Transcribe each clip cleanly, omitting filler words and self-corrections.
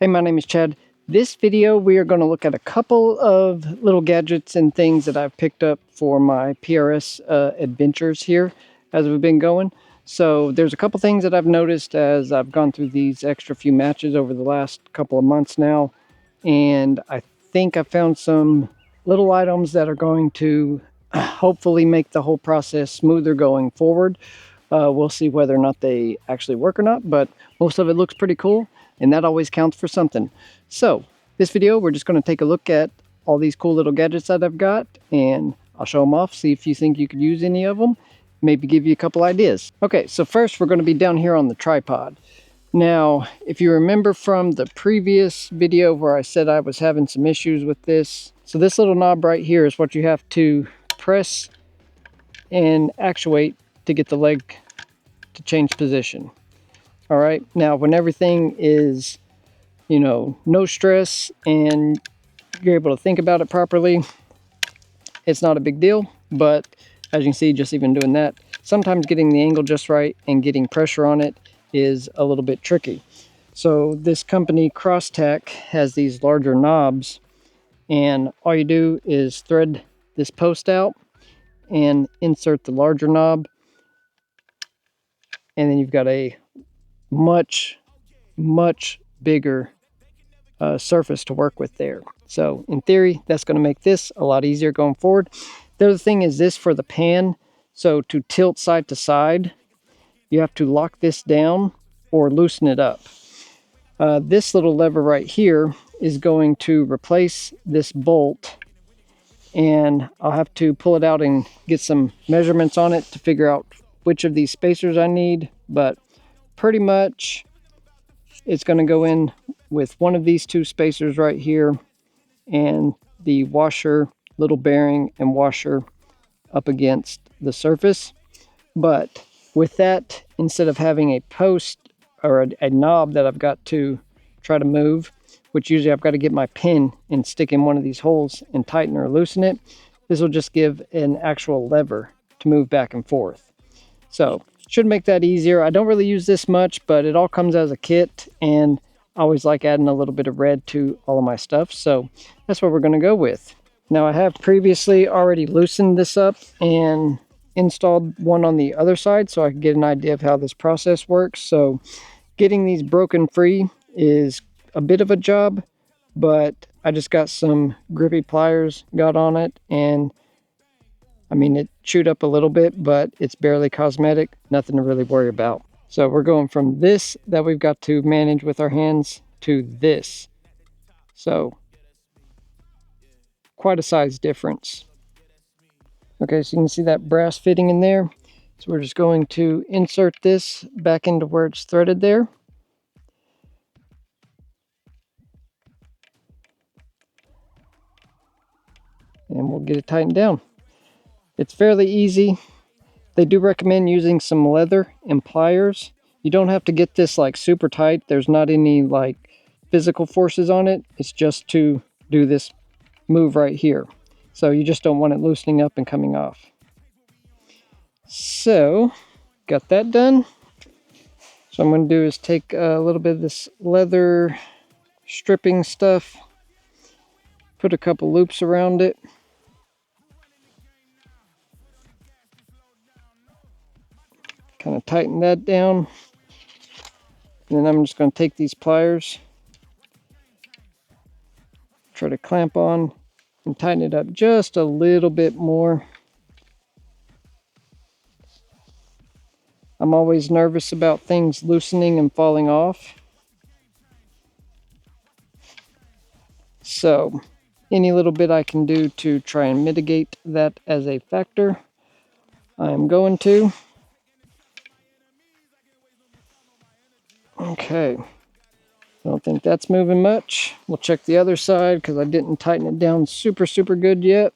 Hey, my name is Chad. This video we are going to look at a couple of little gadgets and things that I've picked up for my PRS adventures here as we've been going. So there's a couple things that I've noticed as I've gone through these extra few matches over the last couple of months now, and I think I found some little items that are going to hopefully make the whole process smoother going forward. We'll see whether or not they actually work or not, but most of it looks pretty cool. And that always counts for something. So this video, we're just going to take a look at all these cool little gadgets that I've got, and I'll show them off, see if you think you could use any of them, maybe give you a couple ideas. Okay, so first we're going to be down here on the tripod. Now, if you remember from the previous video where I said I was having some issues with this, so this little knob right here is what you have to press and actuate to get the leg to change position. All right, now when everything is, no stress and you're able to think about it properly, it's not a big deal. But as you can see, just even doing that, sometimes getting the angle just right and getting pressure on it is a little bit tricky. So this company Crosstac has these larger knobs, and all you do is thread this post out and insert the larger knob, and then you've got a much bigger surface to work with there. So in theory, that's going to make this a lot easier going forward. The other thing is this for the pan. So to tilt side to side, you have to lock this down or loosen it up. This little lever right here is going to replace this bolt, and I'll have to pull it out and get some measurements on it to figure out which of these spacers I need, but pretty much it's going to go in with one of these two spacers right here, and the washer, little bearing and washer up against the surface. But with that, instead of having a post or a knob that I've got to try to move, which usually I've got to get my pin and stick in one of these holes and tighten or loosen it, this will just give an actual lever to move back and forth. So should make that easier. I don't really use this much, but it all comes as a kit, and I always like adding a little bit of red to all of my stuff, so that's what we're going to go with. Now, I have previously already loosened this up and installed one on the other side so I can get an idea of how this process works. So getting these broken free is a bit of a job, but I just got some grippy pliers, got on it, and I mean, it chewed up a little bit, but it's barely cosmetic, nothing to really worry about. So we're going from this that we've got to manage with our hands to this. So quite a size difference. Okay, so you can see that brass fitting in there. So we're just going to insert this back into where it's threaded there. And we'll get it tightened down. It's fairly easy. They do recommend using some leather and pliers. You don't have to get this like super tight. There's not any like physical forces on it. It's just to do this move right here. So you just don't want it loosening up and coming off. So got that done. So what I'm going to do is take a little bit of this leather stripping stuff, put a couple loops around it. Kind of tighten that down. And then I'm just going to take these pliers, try to clamp on and tighten it up just a little bit more. I'm always nervous about things loosening and falling off. So any little bit I can do to try and mitigate that as a factor, I am going to. Okay, I don't think that's moving much. We'll check the other side because I didn't tighten it down super good yet.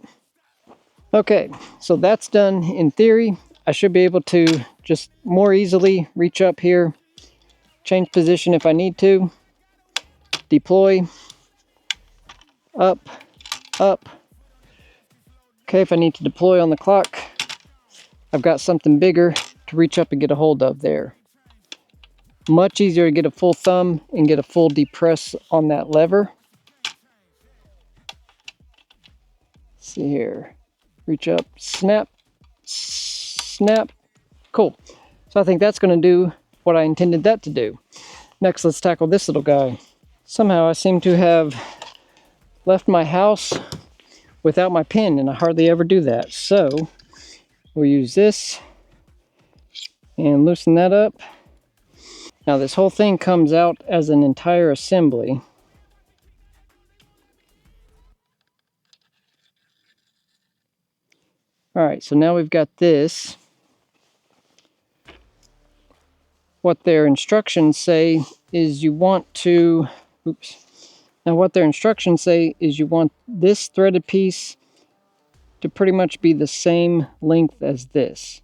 Okay, so that's done. In theory, I should be able to just more easily reach up here, change position if I need to, deploy, up. Okay, if I need to deploy on the clock, I've got something bigger to reach up and get a hold of there. Much easier to get a full thumb and get a full depress on that lever. Let's see here. Reach up, snap, snap. Cool. So I think that's going to do what I intended that to do. Next, let's tackle this little guy. Somehow I seem to have left my house without my pin, and I hardly ever do that. So we'll use this and loosen that up. Now this whole thing comes out as an entire assembly. All right, so now we've got this. What their instructions say is you want to, Now what their instructions say is you want this threaded piece to pretty much be the same length as this.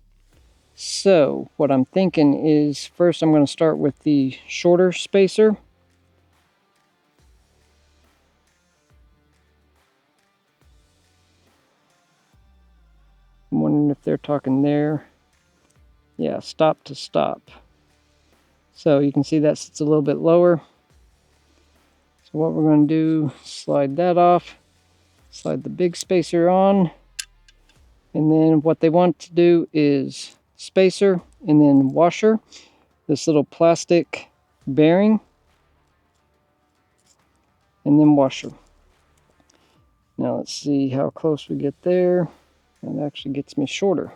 So what I'm thinking is first I'm going to start with the shorter spacer. I'm wondering if they're talking there. Yeah, stop to stop. So you can see that sits a little bit lower. So what we're going to do, slide that off, slide the big spacer on, and then what they want to do is spacer and then washer, this little plastic bearing, and then washer. Now let's see how close we get there. It actually gets me shorter.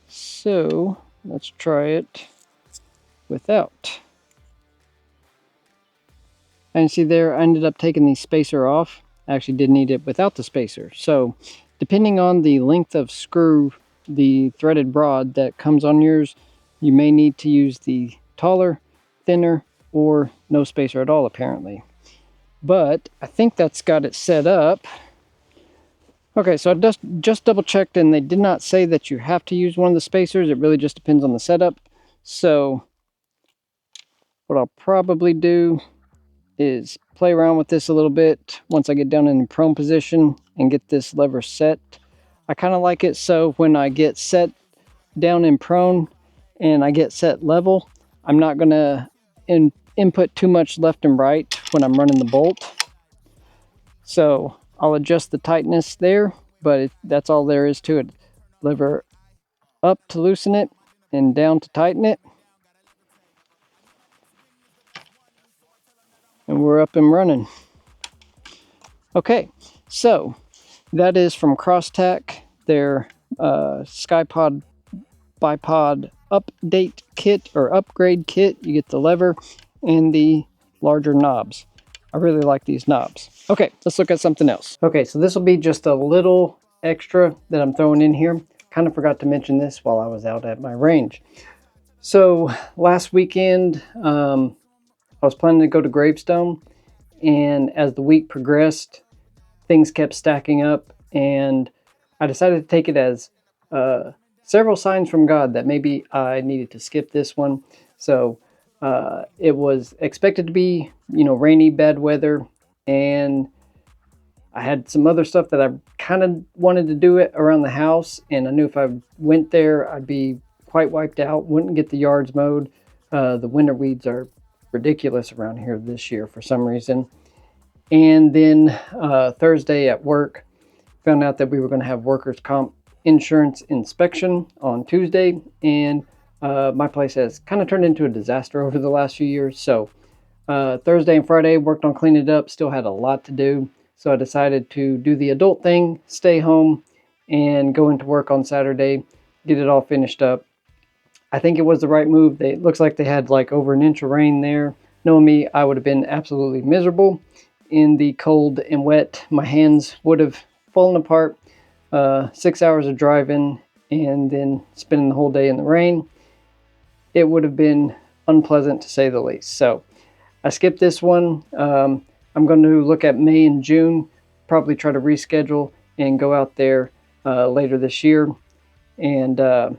So let's try it without. And see there, I ended up taking the spacer off. I actually did need it without the spacer. So depending on the length of screw, the threaded rod that comes on yours, you may need to use the taller, thinner, or no spacer at all apparently. But I think that's got it set up. Okay, so I just double checked and they did not say that you have to use one of the spacers. It really just depends on the setup. So what I'll probably do is play around with this a little bit once I get down in prone position and get this lever set. I kind of like it so when I get set down in prone and I get set level, I'm not going to input too much left and right when I'm running the bolt. So I'll adjust the tightness there, but that's all there is to it. Lever up to loosen it and down to tighten it. And we're up and running. Okay, so that is from Crosstac, their Skyepod Bipod update kit or upgrade kit. You get the lever and the larger knobs. I really like these knobs. Okay, let's look at something else. Okay, so this will be just a little extra that I'm throwing in here. Kind of forgot to mention this while I was out at my range. So last weekend, I was planning to go to Gravestone, and as the week progressed, things kept stacking up, and I decided to take it as several signs from God that maybe I needed to skip this one. So it was expected to be, rainy, bad weather, and I had some other stuff that I kind of wanted to do it around the house, and I knew if I went there, I'd be quite wiped out, wouldn't get the yards mowed. The winter weeds are ridiculous around here this year for some reason. And then Thursday at work, found out that we were going to have workers' comp insurance inspection on Tuesday, and my place has kind of turned into a disaster over the last few years. So Thursday and Friday worked on cleaning it up, still had a lot to do. So I decided to do the adult thing, stay home, and go into work on Saturday, get it all finished up. I think it was the right move. It looks like they had like over an inch of rain there. Knowing me, I would have been absolutely miserable in the cold and wet. My hands would have fallen apart. 6 hours of driving and then spending the whole day in the rain. It would have been unpleasant to say the least. So I skipped this one. I'm going to look at May and June, probably try to reschedule and go out there later this year. And as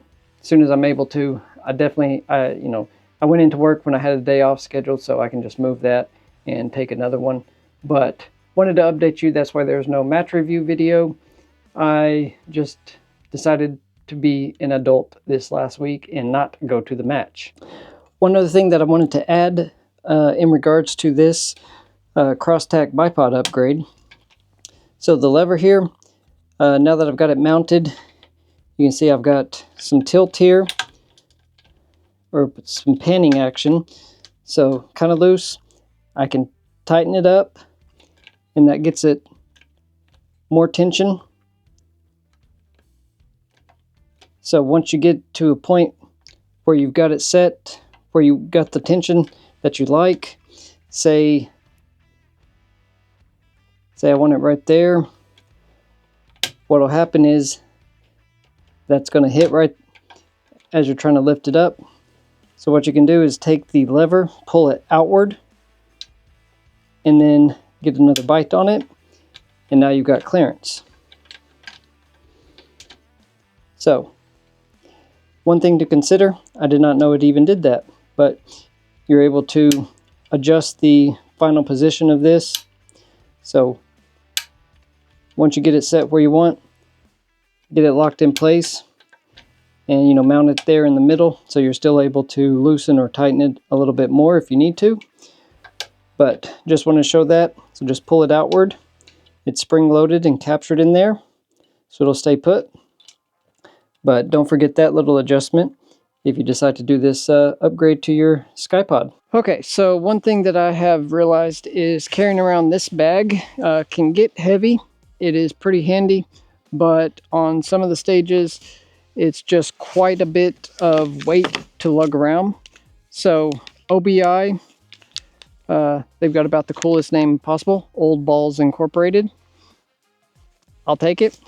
soon as I'm able to, I went into work when I had a day off scheduled, so I can just move that and take another one. But wanted to update you. That's why there's no match review video. I just decided to be an adult this last week and not go to the match. One other thing that I wanted to add in regards to this Crosstac bipod upgrade. So the lever here, now that I've got it mounted, you can see I've got some tilt here, or some panning action. So kind of loose. I can tighten it up, and that gets it more tension. So once you get to a point where you've got it set, where you got the tension that you like, say I want it right there, what'll happen is that's going to hit right as you're trying to lift it up. So what you can do is take the lever, pull it outward, and then get another bite on it, and now you've got clearance. So one thing to consider, I did not know it even did that, but you're able to adjust the final position of this. So once you get it set where you want, get it locked in place, and mount it there in the middle, so you're still able to loosen or tighten it a little bit more if you need to. But just want to show that. So just pull it outward. It's spring loaded and captured in there, so it'll stay put. But don't forget that little adjustment if you decide to do this upgrade to your Skyepod. Okay, so one thing that I have realized is carrying around this bag can get heavy. It is pretty handy, but on some of the stages, it's just quite a bit of weight to lug around. So OBi, they've got about the coolest name possible, Old Balls Incorporated. I'll take it.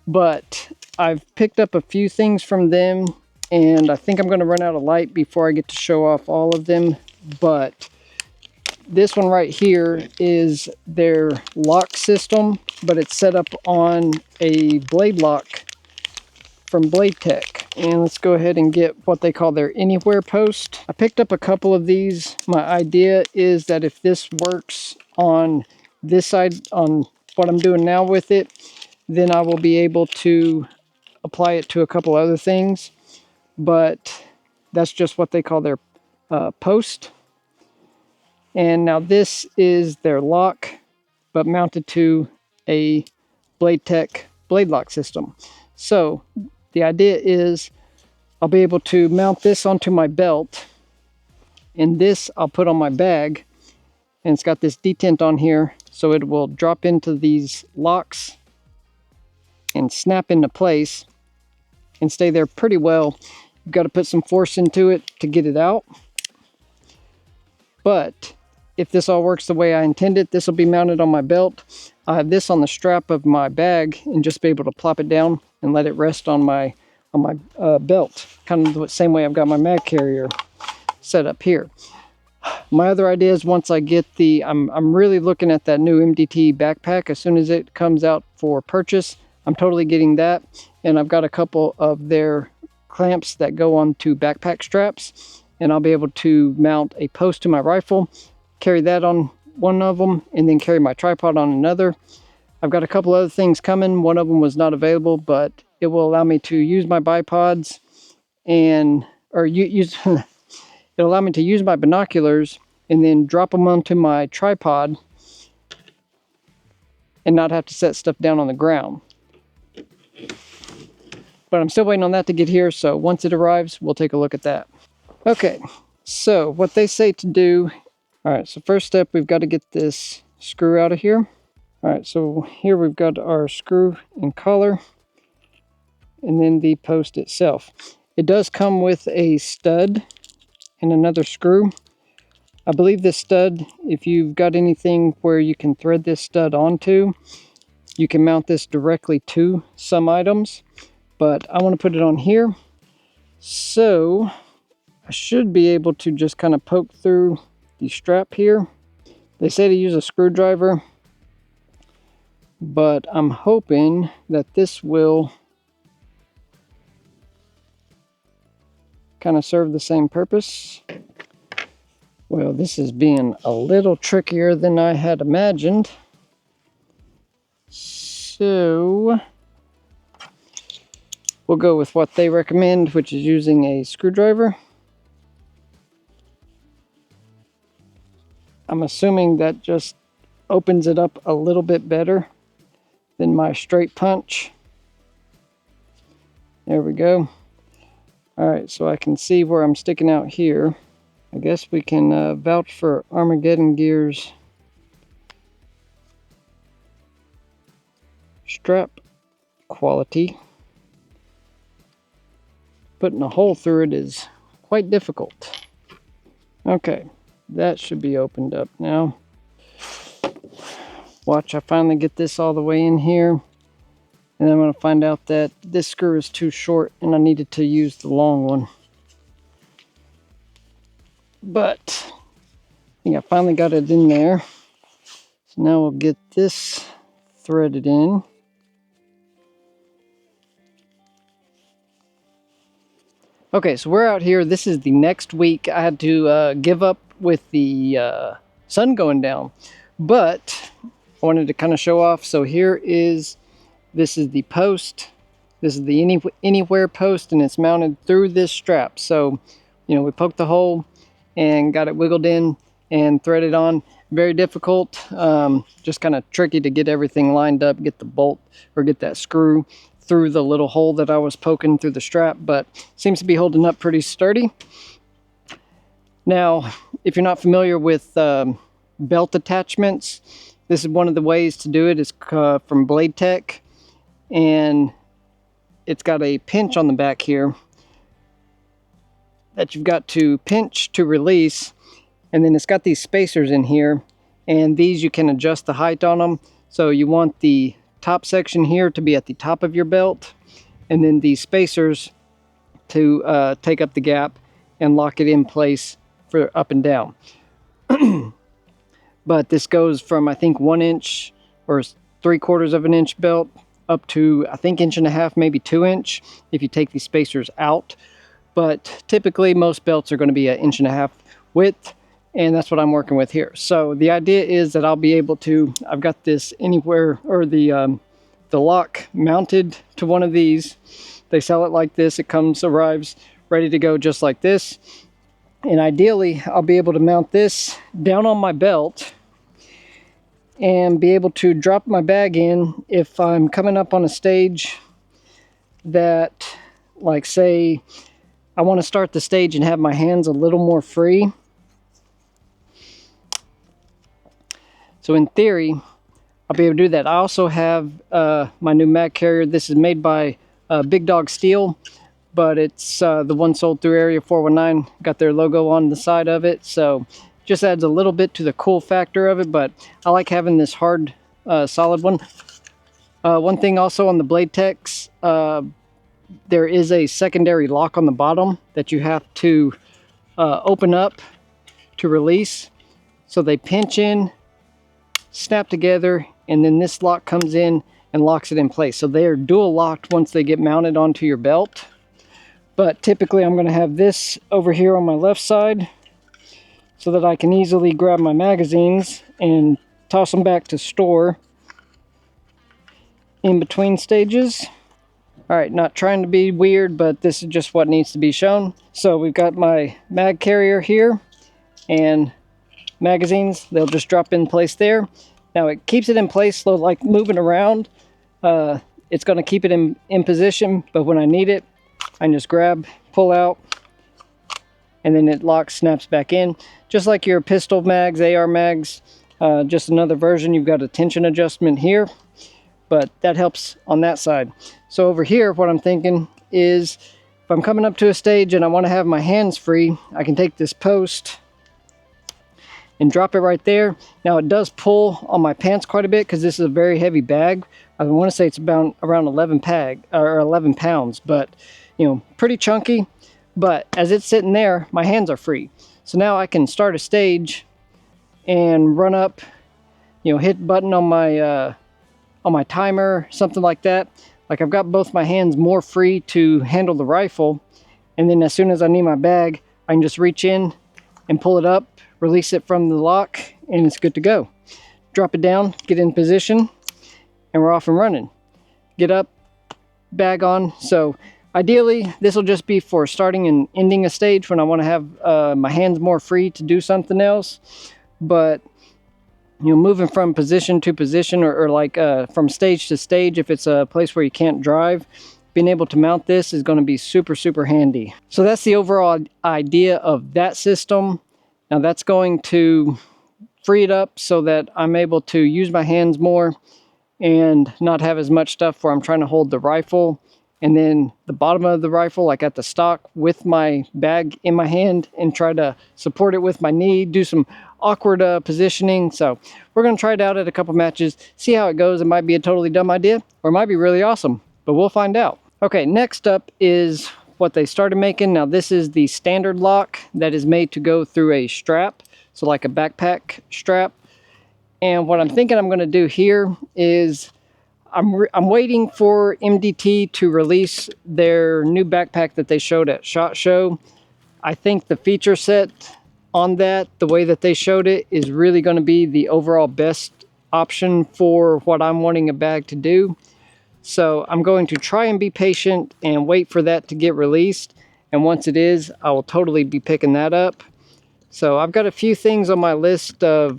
But I've picked up a few things from them, and I think I'm going to run out of light before I get to show off all of them. But this one right here is their lock system, but it's set up on a blade lock from Blade Tech. And let's go ahead and get what they call their anywhere post. I picked up a couple of these. My idea is that if this works on this side, on what I'm doing now with it, then I will be able to apply it to a couple other things. But that's just what they call their post. And now this is their lock, but mounted to a Blade Tech blade lock system. So the idea is I'll be able to mount this onto my belt, and this I'll put on my bag, and it's got this detent on here, so it will drop into these locks and snap into place and stay there pretty well. You've got to put some force into it to get it out. But if this all works the way I intended, this will be mounted on my belt. I have this on the strap of my bag and just be able to plop it down and let it rest on my belt. Kind of the same way I've got my mag carrier set up here. My other idea is once I get the, I'm really looking at that new MDT backpack. As soon as it comes out for purchase, I'm totally getting that. And I've got a couple of their clamps that go onto backpack straps, and I'll be able to mount a post to my rifle, carry that on one of them, and then carry my tripod on another. I've got a couple other things coming. One of them was not available, but it will allow me to use my bipods and, or use, it'll allow me to use my binoculars and then drop them onto my tripod and not have to set stuff down on the ground. But I'm still waiting on that to get here, so once it arrives, we'll take a look at that. Okay, so what they say to do, all right, so first step, we've got to get this screw out of here. All right, so here we've got our screw and collar, and then the post itself. It does come with a stud and another screw. I believe this stud, if you've got anything where you can thread this stud onto, you can mount this directly to some items, but I want to put it on here. So I should be able to just kind of poke through the strap here. They say to use a screwdriver, but I'm hoping that this will kind of serve the same purpose. Well, this is being a little trickier than I had imagined. So we'll go with what they recommend, which is using a screwdriver. I'm assuming that just opens it up a little bit better than my straight punch. There we go. All right, so I can see where I'm sticking out here. I guess we can vouch for Armageddon Gear's strap quality. Putting a hole through it is quite difficult. Okay, that should be opened up now. Watch, I finally get this all the way in here. And then I'm going to find out that this screw is too short and I needed to use the long one. But I think I finally got it in there. So now we'll get this threaded in. Okay, so we're out here. This is the next week. I had to give up with the sun going down. But I wanted to kind of show off. So this is the post. This is the anywhere post, and it's mounted through this strap. So, you know, we poked the hole and got it wiggled in and threaded on. Very difficult, just kind of tricky to get everything lined up, get the bolt or get that screw through the little hole that I was poking through the strap, but seems to be holding up pretty sturdy. Now, if you're not familiar with belt attachments, this is one of the ways to do it. It's from Blade Tech, and it's got a pinch on the back here that you've got to pinch to release, and then it's got these spacers in here, and these you can adjust the height on them. So you want the top section here to be at the top of your belt, and then these spacers to take up the gap and lock it in place for up and down. But this goes from, I think, 1 inch or 3/4 of an inch belt up to, I think, 1.5 inches, maybe 2 inch if you take these spacers out. But typically most belts are going to be 1.5 inches width, and that's what I'm working with here. So the idea is that I'll be able to, I've got this anywhere, or the lock mounted to one of these. They sell it like this. It arrives ready to go just like this. And ideally, I'll be able to mount this down on my belt and be able to drop my bag in if I'm coming up on a stage that, like, say, I want to start the stage and have my hands a little more free. So in theory, I'll be able to do that. I also have my new mag carrier. This is made by Big Dog Steel, but it's the one sold through Area 419. Got their logo on the side of it, so just adds a little bit to the cool factor of it, but I like having this hard, solid one. One thing also on the Blade Techs, there is a secondary lock on the bottom that you have to open up to release. So they pinch in, snap together, and then this lock comes in and locks it in place. So they are dual locked once they get mounted onto your belt. But typically I'm going to have this over here on my left side so that I can easily grab my magazines and toss them back to store in between stages. Alright, not trying to be weird, but this is just what needs to be shown. So we've got my mag carrier here and magazines. They'll just drop in place there. Now it keeps it in place, so like moving around, it's going to keep it in position, but when I need it, I can just grab, pull out, and then it locks, snaps back in. Just like your pistol mags, AR mags, just another version. You've got a tension adjustment here, but that helps on that side. So over here, what I'm thinking is if I'm coming up to a stage and I want to have my hands free, I can take this post and drop it right there. Now it does pull on my pants quite a bit because this is a very heavy bag. I want to say it's about around 11 pounds, but you know, pretty chunky. But as it's sitting there, my hands are free. So now I can start a stage and run up, you know, hit button on my timer, something like that. Like I've got both my hands more free to handle the rifle, and then as soon as I need my bag, I can just reach in and pull it up, release it from the lock, and it's good to go. Drop it down, get in position, and we're off and running. Get up, bag on. So ideally, this will just be for starting and ending a stage when I want to have my hands more free to do something else. but you know, moving from position to position, or like from stage to stage, if it's a place where you can't drive, being able to mount this is going to be super, super handy. So that's the overall idea of that system. Now that's going to free it up so that I'm able to use my hands more and not have as much stuff where I'm trying to hold the rifle and then the bottom of the rifle, like at the stock, with my bag in my hand and try to support it with my knee, do some awkward positioning. So we're going to try it out at a couple matches, see how it goes. It might be a totally dumb idea, or it might be really awesome, but we'll find out. Okay, next up is what they started making. Now this is the standard lock that is made to go through a strap, so like a backpack strap. And what I'm thinking I'm going to do here is I'm waiting for MDT to release their new backpack that they showed at SHOT Show. I think the feature set on that, the way that they showed it, is really going to be the overall best option for what I'm wanting a bag to do. So I'm going to try and be patient and wait for that to get released. And once it is, I will totally be picking that up. So I've got a few things on my list of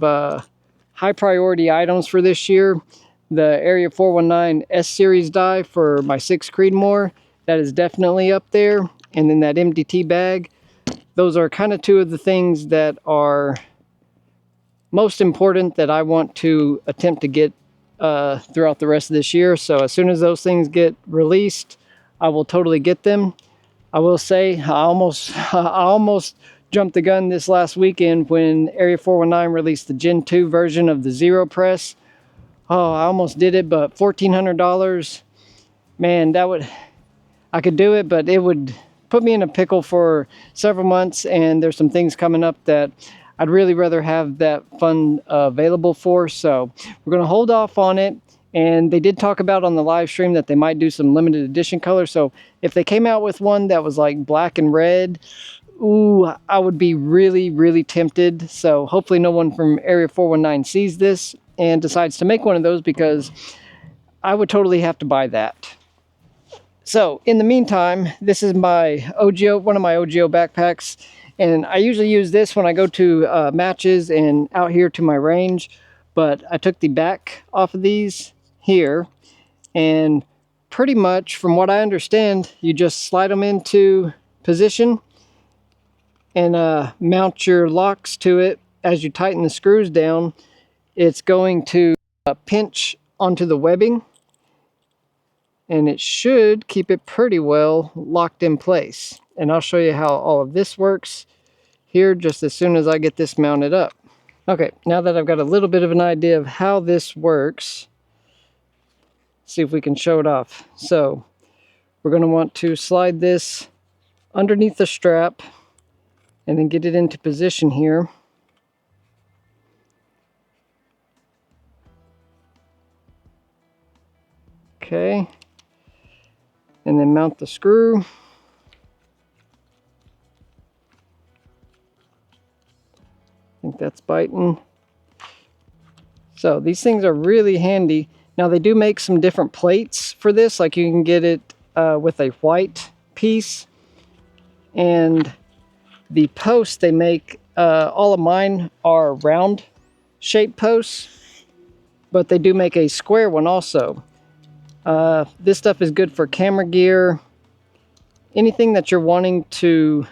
high priority items for this year. The Area 419 S series die for my 6 Creedmoor, that is definitely up there. And then that MDT bag. Those are kind of two of the things that are most important that I want to attempt to get throughout the rest of this year. So as soon as those things get released, I will totally get them. I will say I almost jumped the gun this last weekend when Area 419 released the Gen 2 version of the Zero Press. Oh, I almost did it, but $1,400, man, I could do it, but it would put me in a pickle for several months, and there's some things coming up that I'd really rather have that fund available for. So we're going to hold off on it. And they did talk about on the live stream that they might do some limited edition colors. So if they came out with one that was like black and red, ooh, I would be really, really tempted. So hopefully no one from Area 419 sees this and decides to make one of those, because I would totally have to buy that. So in the meantime, this is my OGO, one of my OGO backpacks. And I usually use this when I go to matches and out here to my range. But I took the back off of these here. And pretty much, from what I understand, you just slide them into position and mount your locks to it. As you tighten the screws down, it's going to pinch onto the webbing, and it should keep it pretty well locked in place. And I'll show you how all of this works here just as soon as I get this mounted up. Okay, now that I've got a little bit of an idea of how this works, see if we can show it off. So we're going to want to slide this underneath the strap and then get it into position here. Okay, and then mount the screw. I think that's biting. So these things are really handy. Now they do make some different plates for this, like you can get it with a white piece. And the posts they make, all of mine are round shaped posts, but they do make a square one also. This stuff is good for camera gear, anything that you're wanting to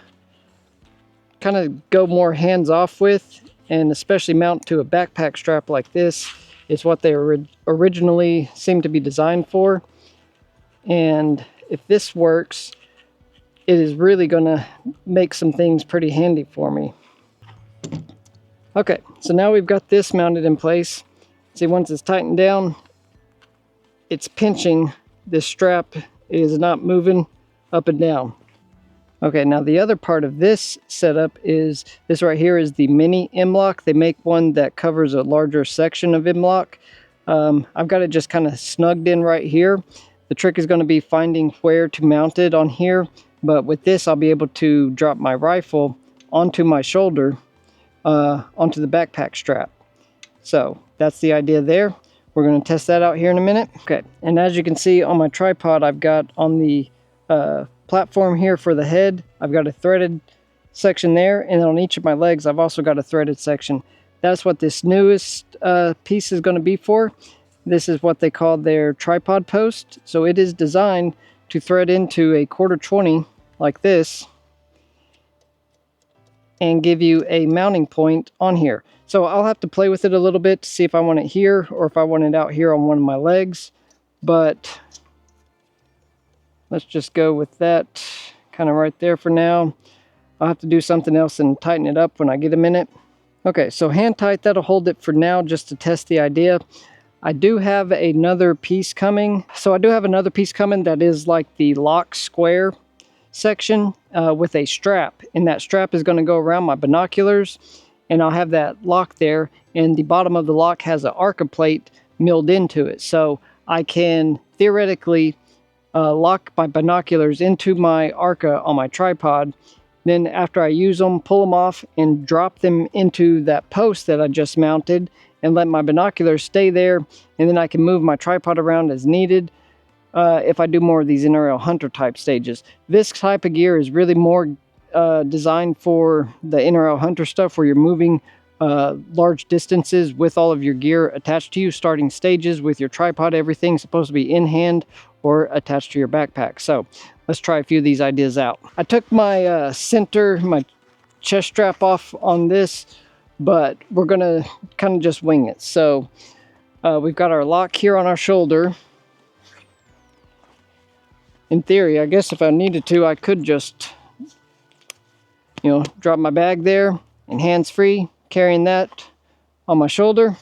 kind of go more hands off with, and especially mount to a backpack strap like this is what they originally seemed to be designed for. And if this works, it is really going to make some things pretty handy for me. Okay, so now we've got this mounted in place. See, once it's tightened down, it's pinching. This strap is not moving up and down. Okay, now the other part of this setup is this right here is the mini M-lok. They make one that covers a larger section of M-lok. I've got it just kind of snugged in right here. The trick is going to be finding where to mount it on here. But with this, I'll be able to drop my rifle onto my shoulder, onto the backpack strap. So that's the idea there. We're going to test that out here in a minute. Okay, and as you can see on my tripod, I've got on the platform here for the head, I've got a threaded section there, and on each of my legs, I've also got a threaded section. That's what this newest piece is going to be for. This is what they call their tripod post. So it is designed to thread into a 1/4 like this and give you a mounting point on here. So I'll have to play with it a little bit to see if I want it here or if I want it out here on one of my legs. But let's just go with that kind of right there for now. I'll have to do something else and tighten it up when I get a minute. Okay, so hand tight, that'll hold it for now just to test the idea. I do have another piece coming. So I do have another piece coming that is like the lock square section with a strap, and that strap is going to go around my binoculars, and I'll have that lock there, and the bottom of the lock has an Arca plate milled into it, so I can theoretically lock my binoculars into my Arca on my tripod. Then after I use them, pull them off and drop them into that post that I just mounted and let my binoculars stay there, and then I can move my tripod around as needed. If I do more of these NRL hunter type stages. This type of gear is really more designed for the NRL hunter stuff where you're moving large distances with all of your gear attached to you, starting stages with your tripod. Everything's supposed to be in hand or attached to your backpack. So let's try a few of these ideas out. I took my my chest strap off on this, but we're gonna kind of just wing it. So we've got our lock here on our shoulder. In theory, I guess if I needed to, I could just, drop my bag there and hands-free, carrying that on my shoulder.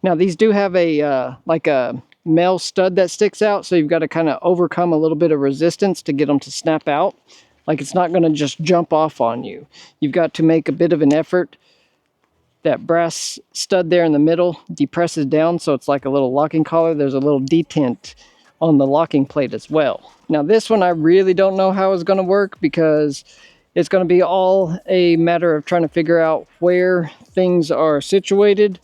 Now, these do have a, like a male stud that sticks out, so you've got to kind of overcome a little bit of resistance to get them to snap out. Like, it's not going to just jump off on you. You've got to make a bit of an effort. That brass stud there in the middle depresses down, so it's like a little locking collar. There's a little detent on the locking plate as well. Now this one I really don't know how it's going to work, because it's going to be all a matter of trying to figure out where things are situated,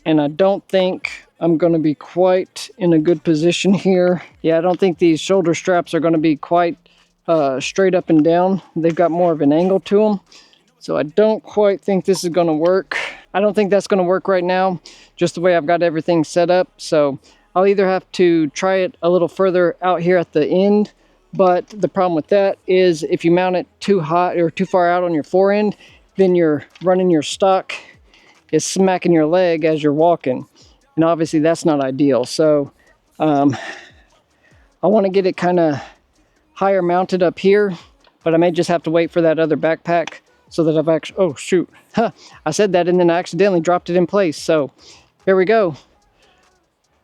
and I don't think I'm going to be quite in a good position here. Yeah, I don't think these shoulder straps are going to be quite straight up and down. They've got more of an angle to them. So I don't quite think this is going to work. I don't think that's going to work right now, just the way I've got everything set up. So I'll either have to try it a little further out here at the end, but the problem with that is if you mount it too high or too far out on your forend, then you're running your stock is smacking your leg as you're walking. And obviously that's not ideal. So I want to get it kind of higher mounted up here, but I may just have to wait for that other backpack so that I've actually, oh shoot, I said that and then I accidentally dropped it in place. So here we go.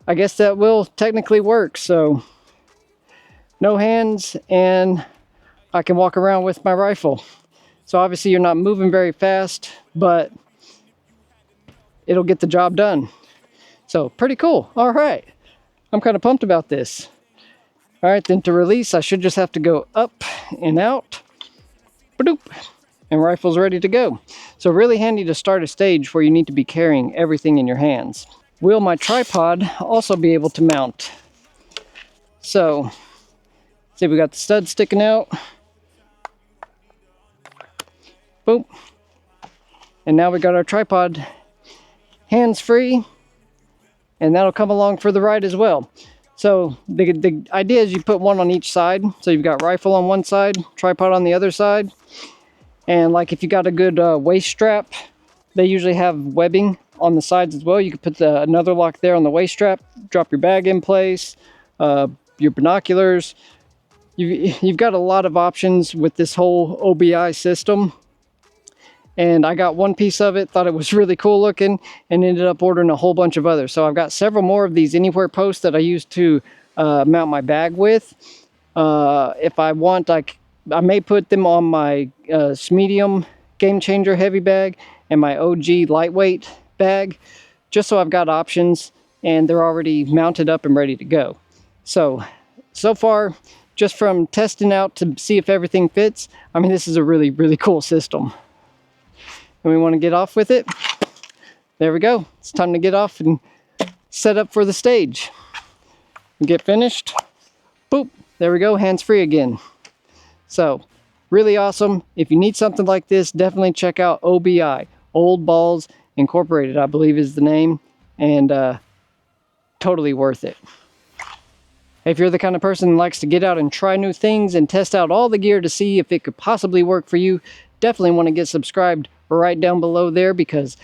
I guess that will technically work. So no hands, and I can walk around with my rifle. So obviously you're not moving very fast, but it'll get the job done. So pretty cool. All right, I'm kind of pumped about this. All right, then to release, I should just have to go up and out. Ba-doop. And rifle's ready to go. So really handy to start a stage where you need to be carrying everything in your hands. Will my tripod also be able to mount? So, see, we got the stud sticking out. Boom. And now we got our tripod hands-free, and that'll come along for the ride as well. So the idea is you put one on each side. So you've got rifle on one side, tripod on the other side. And like if you got a good waist strap, they usually have webbing on the sides as well. You could put another lock there on the waist strap, drop your bag in place, your binoculars. You've got a lot of options with this whole OBi system. And I got one piece of it, thought it was really cool looking, and ended up ordering a whole bunch of others. So I've got several more of these anywhere posts that I use to mount my bag with. If I want, I may put them on my medium Game Changer heavy bag and my OG lightweight bag, just so I've got options and they're already mounted up and ready to go. So far, just from testing out to see if everything fits, I mean, this is a really, really cool system. And we want to get off with it. There we go. It's time to get off and set up for the stage. Get finished. Boop. There we go. Hands free again. So Really awesome. If you need something like this, definitely check out OBi, Old Balls Incorporated, I believe is the name, and totally worth it. If you're the kind of person who likes to get out and try new things and test out all the gear to see if it could possibly work for you, definitely want to get subscribed right down below there, because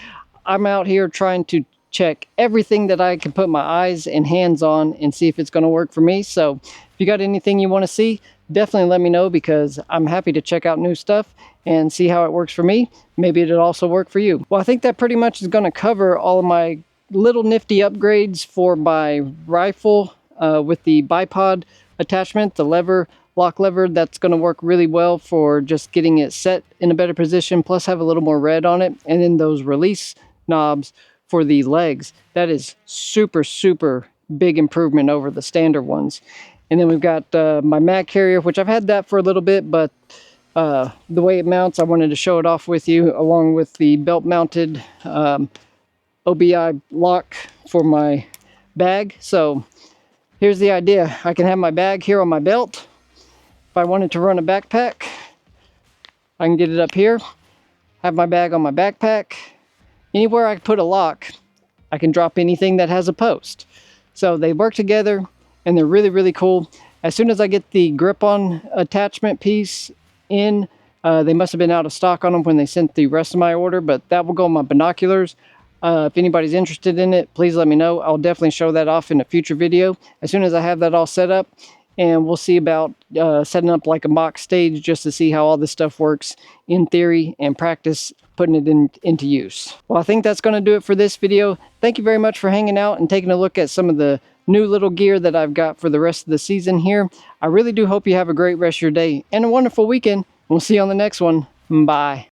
I'm out here trying to check everything that I can put my eyes and hands on and see if it's going to work for me. So if you got anything you want to see, definitely let me know, because I'm happy to check out new stuff and see how it works for me. Maybe it'll also work for you. Well, I think that pretty much is going to cover all of my little nifty upgrades for my rifle with the bipod attachment, the lock lever. That's going to work really well for just getting it set in a better position, plus have a little more red on it. And then those release knobs for the legs, that is super big improvement over the standard ones. And then we've got my mag carrier, which I've had that for a little bit, but the way it mounts, I wanted to show it off with you, along with the belt mounted OBi lock for my bag. So here's the idea. I can have my bag here on my belt. If I wanted to run a backpack, I can get it up here, have my bag on my backpack. Anywhere I put a lock, I can drop anything that has a post. So they work together, and they're really cool. As soon as I get the grip-on attachment piece in, they must have been out of stock on them when they sent the rest of my order, but that will go on my binoculars. If anybody's interested in it, please let me know. I'll definitely show that off in a future video as soon as I have that all set up. And we'll see about setting up like a mock stage just to see how all this stuff works in theory and practice putting it into use. Well, I think that's going to do it for this video. Thank you very much for hanging out and taking a look at some of the new little gear that I've got for the rest of the season here. I really do hope you have a great rest of your day and a wonderful weekend. We'll see you on the next one. Bye.